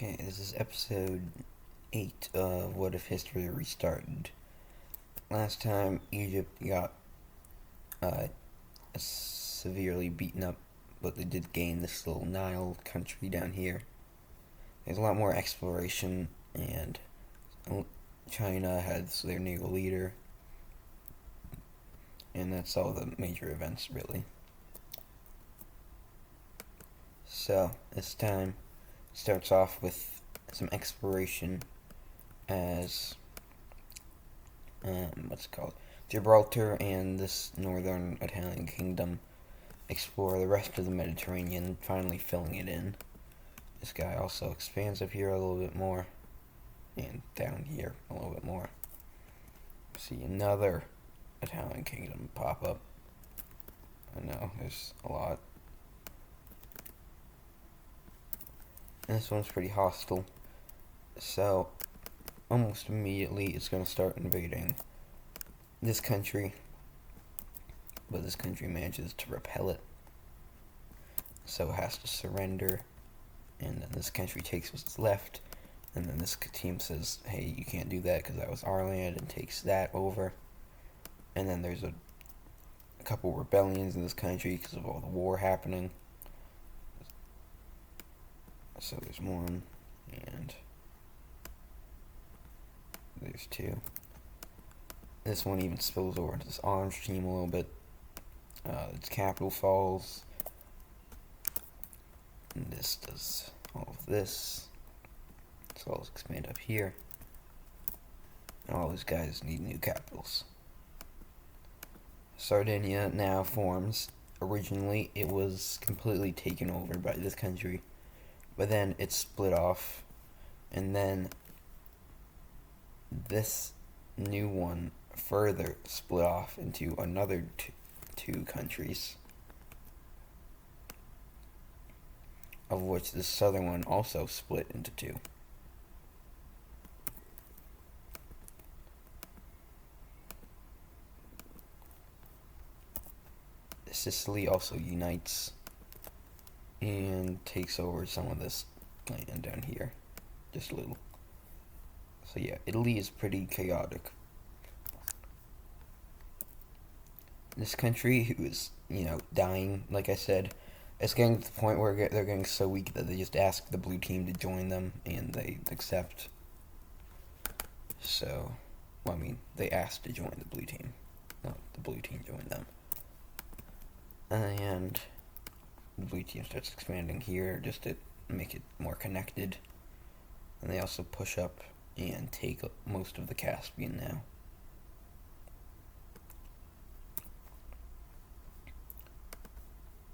Okay, this is episode 8 of What If History Restarted. Last time, Egypt got severely beaten up, but they did gain this little Nile country down here. There's a lot more exploration, and China has their new leader, and that's all the major events, really. So, this time starts off with some exploration as what's it called? Gibraltar and this northern Italian kingdom explore the rest of the Mediterranean, finally filling it in. This guy also expands up here a little bit more, and down here a little bit more. See another Italian kingdom pop up. I know, there's a lot. And this one's pretty hostile. So, almost immediately it's going to start invading this country. But this country manages to repel it. So it has to surrender. And then this country takes what's left. And then this team says, hey, you can't do that because that was our land, and takes that over. And then there's a couple rebellions in this country because of all the war happening. So there's one, and there's two. This one even spills over into this orange team a little bit. Its capital falls. And this does all of this. So I'll expand up here. And all these guys need new capitals. Sardinia now forms. Originally, it was completely taken over by this country. But then it split off, and then this new one further split off into another two countries, of which the southern one also split into two. Sicily also unites and takes over some of this land down here, just a little. So yeah, Italy is pretty chaotic. This country, who is, dying, like I said, it's getting to the point where they're getting so weak that they just ask the blue team to join them, and they accept. So, they asked to join the blue team. No, the blue team joined them. And the blue team starts expanding here just to make it more connected. And they also push up and take most of the Caspian now.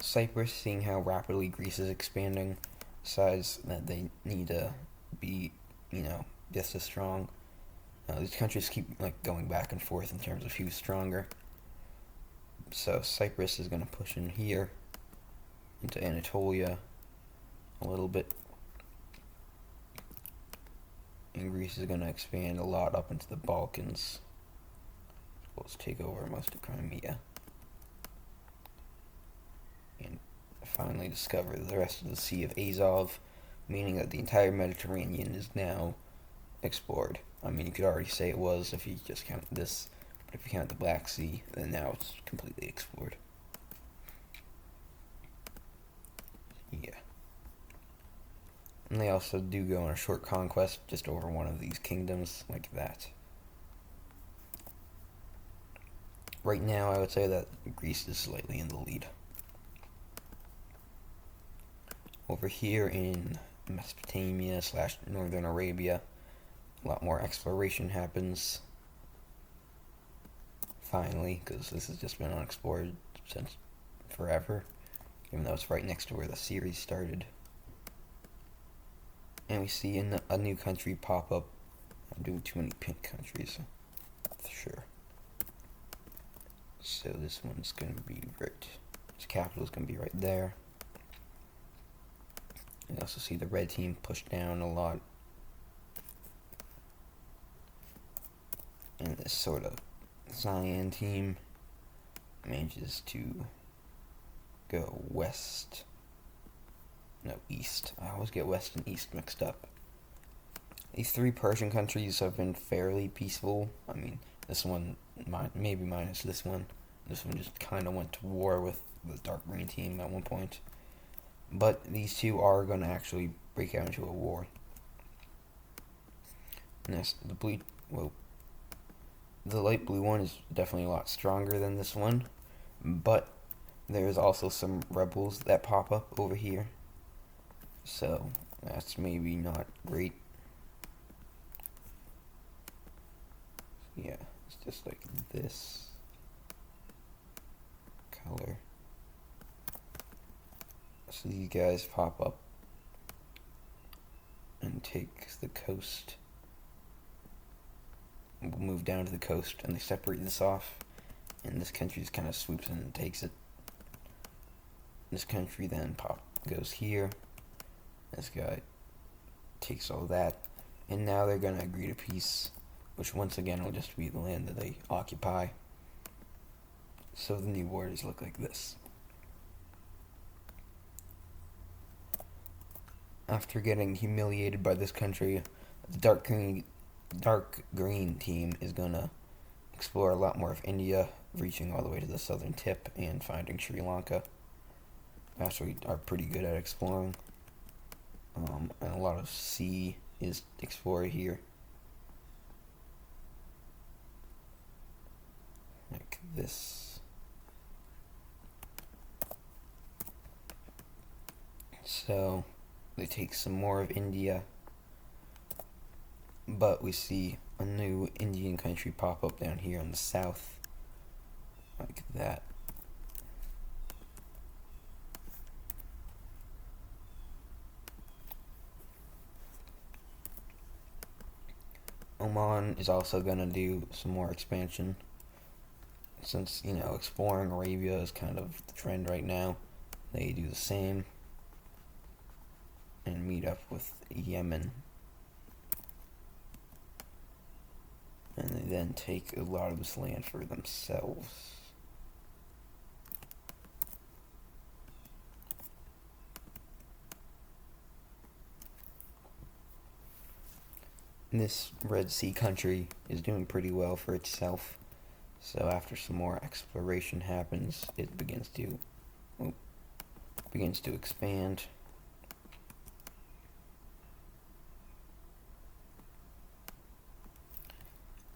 Cyprus, seeing how rapidly Greece is expanding, decides that they need to be, just as strong. These countries keep going back and forth in terms of who's stronger. So Cyprus is going to push in here into Anatolia a little bit, and Greece is going to expand a lot up into the Balkans. Let's take over most of Crimea, and finally discover the rest of the Sea of Azov, meaning that the entire Mediterranean is now explored. You could already say it was if you just count this, but if you count the Black Sea, then now it's completely explored. Yeah. And they also do go on a short conquest just over one of these kingdoms, like that. Right now, I would say that Greece is slightly in the lead. Over here in Mesopotamia / Northern Arabia, a lot more exploration happens. Finally, because this has just been unexplored since forever, even though it's right next to where the series started. And we see a new country pop up. I'm doing too many pink countries, sure. So this one's going to be right, its capital is going to be right there. You also see the red team push down a lot. And this sort of cyan team manages to go west. No, east. I always get west and east mixed up. These three Persian countries have been fairly peaceful. I mean, this one, maybe minus this one. This one just kind of went to war with the dark green team at one point. But these two are going to actually break out into a war. And this, the light blue one is definitely a lot stronger than this one. But there's also some rebels that pop up over here. So that's maybe not great. Yeah, it's just like this color. So these guys pop up and take the coast. We'll move down to the coast and they separate this off. And this country just kind of swoops in and takes it. This country then goes here. This guy takes all that. And now they're going to agree to peace, which once again will just be the land that they occupy. So the new borders look like this. After getting humiliated by this country, the dark green team is going to explore a lot more of India, reaching all the way to the southern tip and finding Sri Lanka. Actually are pretty good at exploring. And a lot of sea is explored here. Like this. So they take some more of India, but we see a new Indian country pop up down here in the south, like that. Oman is also going to do some more expansion, since, you know, exploring Arabia is kind of the trend right now. They do the same and meet up with Yemen. And they then take a lot of this land for themselves. This Red Sea country is doing pretty well for itself. So after some more exploration happens, it begins to expand.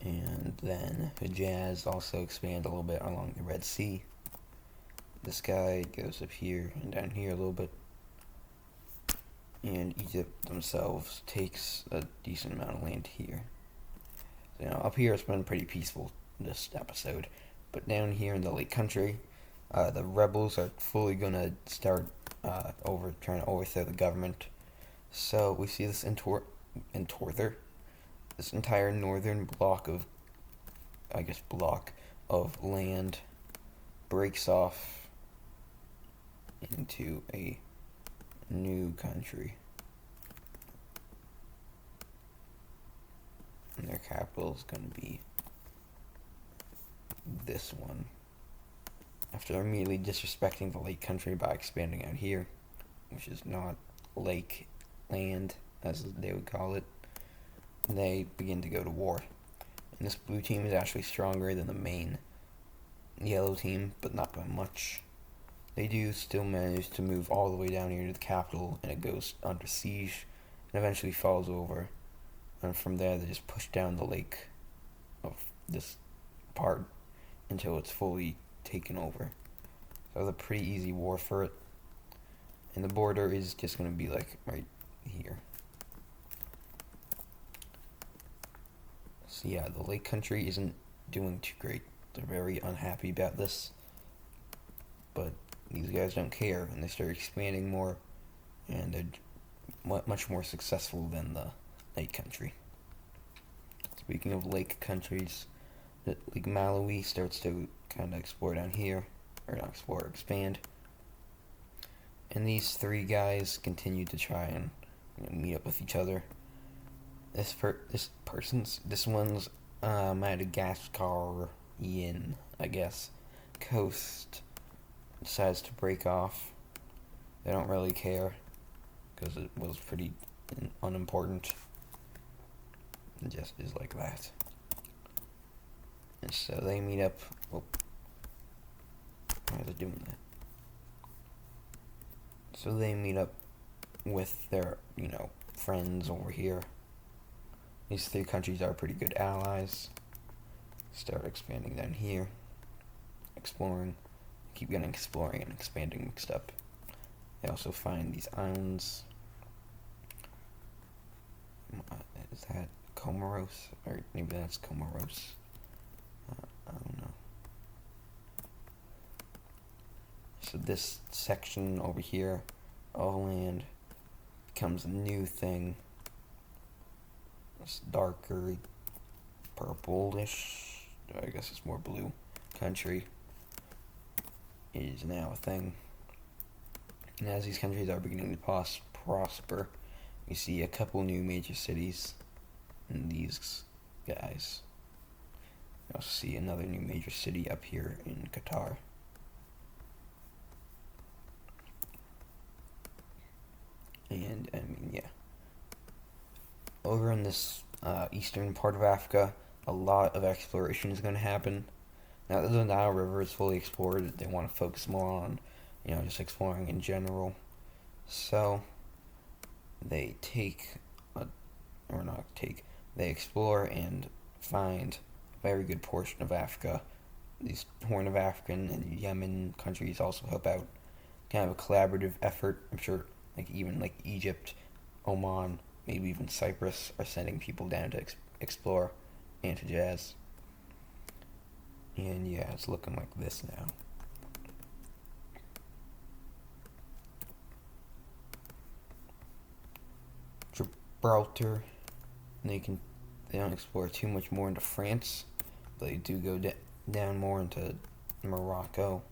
And then Hijaz also expand a little bit along the Red Sea. This guy goes up here and down here a little bit. And Egypt themselves takes a decent amount of land here. So, you know, up here it's been pretty peaceful this episode. But down here in the Lake Country, the rebels are fully going to start trying to overthrow the government. So we see this this entire northern block of land breaks off into a new country. And their capital is going to be this one. After immediately disrespecting the lake country by expanding out here, which is not lake land, as they would call it, they begin to go to war. And this blue team is actually stronger than the main yellow team, but not by much. They do still manage to move all the way down here to the capital, and it goes under siege, and eventually falls over. And from there, they just push down the lake of this part until it's fully taken over. So it was a pretty easy war for it. And the border is just going to be like right here. So yeah, the lake country isn't doing too great. They're very unhappy about this. But these guys don't care, and they start expanding more, and they're much more successful than the lake country. Speaking of lake countries, Lake Malawi starts to kind of explore down here, or not explore, expand. And these three guys continue to try and meet up with each other. This one's Madagascarian, I guess, coast decides to break off. They don't really care because it was pretty unimportant. It just is like that. And so they meet up. Oh, why is it doing that? So they meet up with their, friends over here. These three countries are pretty good allies. Start expanding down here. Exploring. Keep getting exploring and expanding mixed up. They also find these islands. Is that Comoros? Or maybe that's Comoros. I don't know. So this section over here of land becomes a new thing. This darker purplish, I guess it's more blue, country is now a thing. And as these countries are beginning to prosper, we see a couple new major cities in these guys. We also see another new major city up here in Qatar. And, yeah. Over in this eastern part of Africa, a lot of exploration is going to happen. Now that the Nile River is fully explored, they want to focus more on, just exploring in general. So, they they explore and find a very good portion of Africa. These Horn of African and Yemen countries also help out. Kind of a collaborative effort. I'm sure, even Egypt, Oman, maybe even Cyprus are sending people down to explore and to jazz. And yeah, it's looking like this now. Gibraltar, they don't explore too much more into France, but they do go down more into Morocco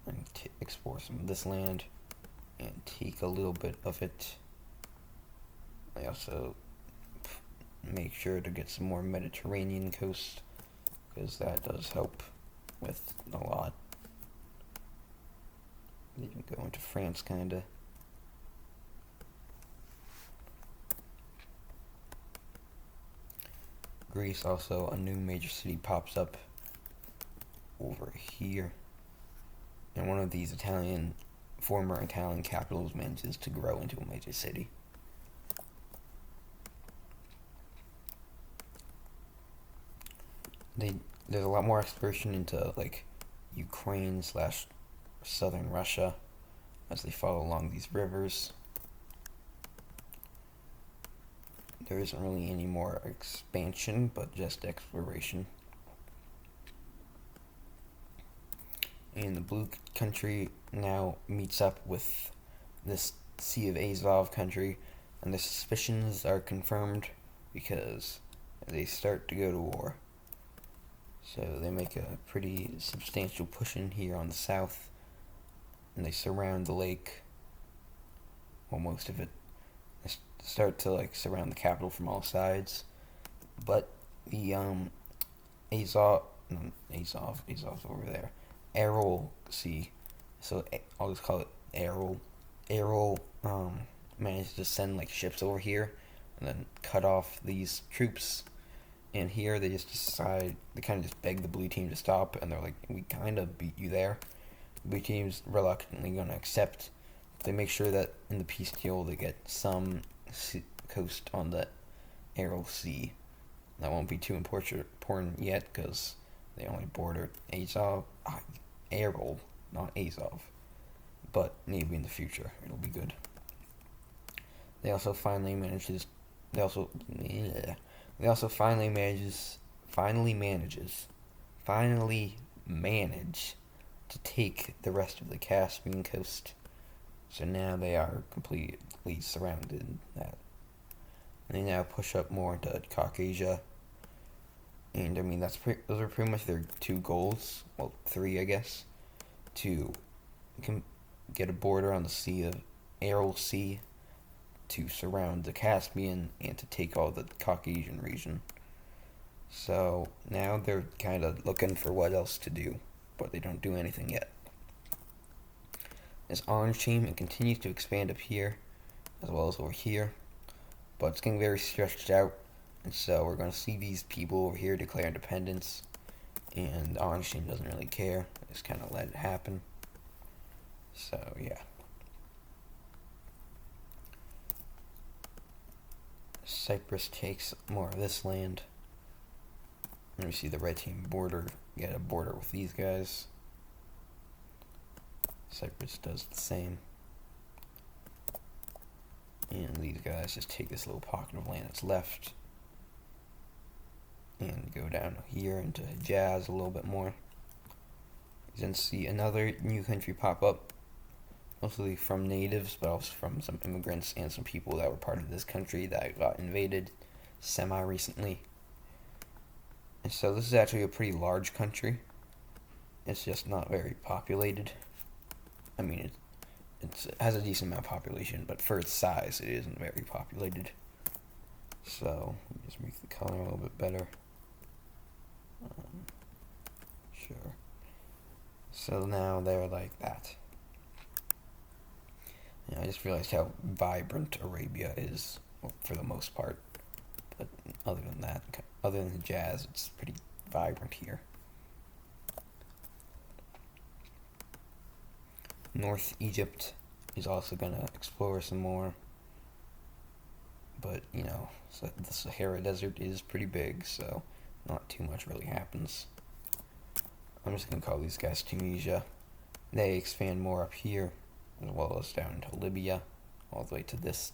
and explore some of this land and take a little bit of it. They also make sure to get some more Mediterranean coast, because that does help with a lot. You can go into France, kinda. Greece, also, a new major city pops up over here. And one of these former Italian capitals manages to grow into a major city. There's a lot more exploration into Ukraine / southern Russia as they follow along these rivers. There isn't really any more expansion, but just exploration. And the blue country now meets up with this Sea of Azov country, and the suspicions are confirmed because they start to go to war. So they make a pretty substantial push in here on the south, and they surround the lake. Well, most of it. They start to surround the capital from all sides, but the Azov's over there. Aral Sea, so I'll just call it Aral. Aral managed to send ships over here, and then cut off these troops. And here they kind of just beg the blue team to stop, and they're like, we kind of beat you there. The blue team's reluctantly going to accept. They make sure that in the peace deal they get some coast on the Aral Sea. That won't be too important yet, because they only border Azov. Aral, not Azov. But maybe in the future it'll be good. They also finally manage to take the rest of the Caspian coast. So now they are completely surrounded in that. And they now push up more into Caucasia. And those are pretty much their two goals. Well, three, I guess. To get a border on the Aral Sea, to surround the Caspian, and to take all the Caucasian region. So now they're kind of looking for what else to do, but they don't do anything yet. This orange team, it continues to expand up here, as well as over here, but it's getting very stretched out. And so we're going to see these people over here declare independence, and the Orange team doesn't really care. They just kind of let it happen. So, yeah. Cyprus takes more of this land. And we see the red team get a border with these guys. Cyprus does the same. And these guys just take this little pocket of land that's left and go down here into Hijaz a little bit more. You then see another new country pop up, mostly from natives, but also from some immigrants and some people that were part of this country that got invaded semi-recently. And so this is actually a pretty large country. It's just not very populated. I mean, it has a decent amount of population, but for its size, it isn't very populated. So, let me just make the color a little bit better. Sure. So now they're like that. Yeah, I just realized how vibrant Arabia is, for the most part. But other than that, other than the jazz, it's pretty vibrant here. North Egypt is also going to explore some more. But, you know, so the Sahara Desert is pretty big, so not too much really happens. I'm just going to call these guys Tunisia. They expand more up here, as well as down to Libya, all the way to this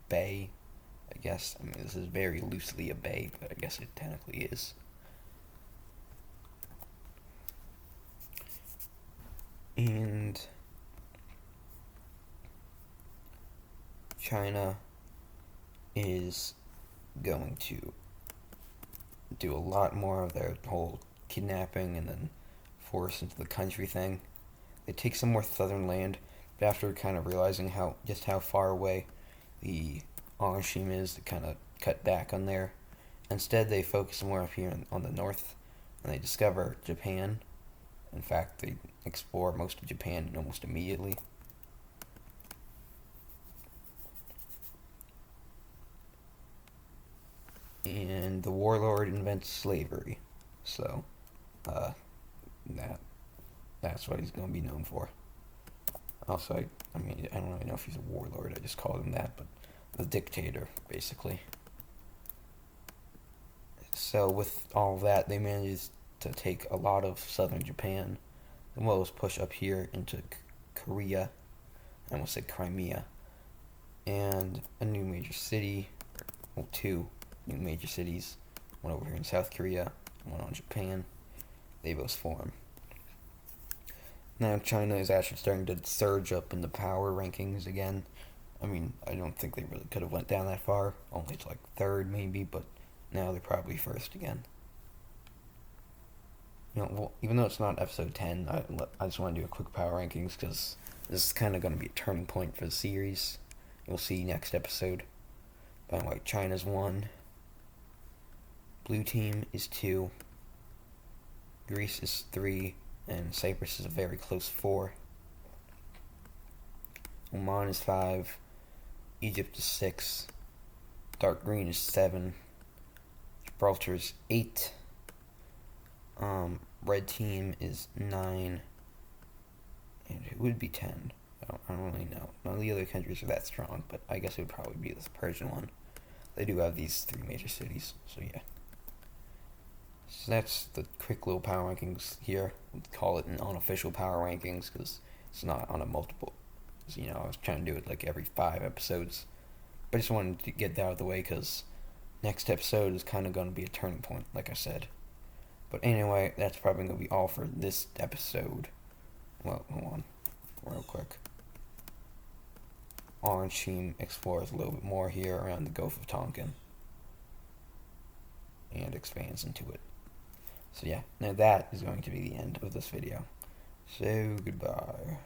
bay, I guess. I mean, this is very loosely a bay, but I guess it technically is. And China is going to do a lot more of their whole kidnapping and then force into the country thing. They take some more southern land, but after kind of realizing how far away the Orange team is, they kind of cut back on there. Instead, they focus more up here on the north, and they discover Japan. In fact, they explore most of Japan almost immediately. And the warlord invents slavery. So, that's what he's going to be known for. Also, I mean, I don't really know if he's a warlord, I just called him that, but the dictator, basically. So with all that, they managed to take a lot of southern Japan, as well as push up here into Korea, I almost said Crimea, and a new major city, well, two new major cities, one over here in South Korea, one on Japan. They both form. Now China is actually starting to surge up in the power rankings again. I mean, I don't think they really could have went down that far, only to like third maybe, but now they're probably first again. You know, well, even though it's not episode 10, I just want to do a quick power rankings because this is kind of going to be a turning point for the series. We'll see next episode. By the way, China's 1. Blue team is 2. Greece is 3. And Cyprus is a very close 4. Oman is 5. Egypt is 6. Dark green is 7. Gibraltar is 8. Red team is 9. And it would be 10. I don't really know. None of the other countries are that strong, but I guess it would probably be this Persian one. They do have these 3 major cities, so yeah. So that's the quick little power rankings here. We'll call it an unofficial power rankings because it's not on a multiple. So, you know, I was trying to do it like every 5 episodes. But I just wanted to get that out of the way because next episode is kind of going to be a turning point, like I said. But anyway, that's probably going to be all for this episode. Well, hold on, real quick. Orange team explores a little bit more here around the Gulf of Tonkin. And expands into it. So yeah, now that is going to be the end of this video. So, goodbye.